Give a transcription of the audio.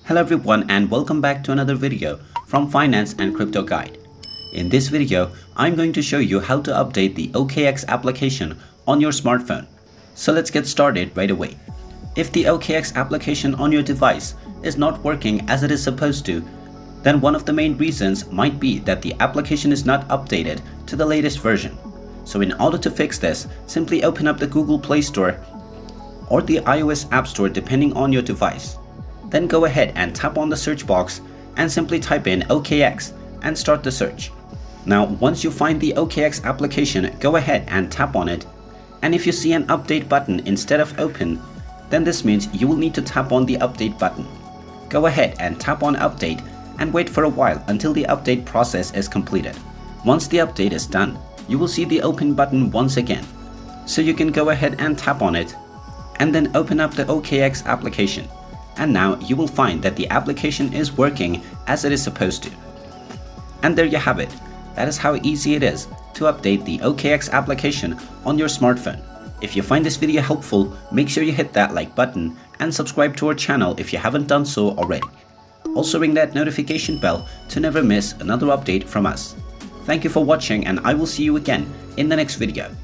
Hello everyone and welcome back to another video from Finance and Crypto Guide. In this video, I'm going to show you how to update the OKX application on your smartphone. So let's get started right away. If the OKX application on your device is not working as it is supposed to, then one of the main reasons might be that the application is not updated to the latest version. So in order to fix this, simply open up the Google Play Store or the iOS App Store depending on your device. Then go ahead and tap on the search box and simply type in OKX and start the search. Now once you find the OKX application, go ahead and tap on it, and if you see an update button instead of open, then this means you will need to tap on the update button. Go ahead and tap on update and wait for a while until the update process is completed. Once the update is done, you will see the open button once again. So you can go ahead and tap on it and then open up the OKX application. And now you will find that the application is working as it is supposed to. And there you have it. That is how easy it is to update the OKX application on your smartphone. If you find this video helpful, make sure you hit that like button and subscribe to our channel if you haven't done so already. Also ring that notification bell to never miss another update from us. Thank you for watching, and I will see you again in the next video.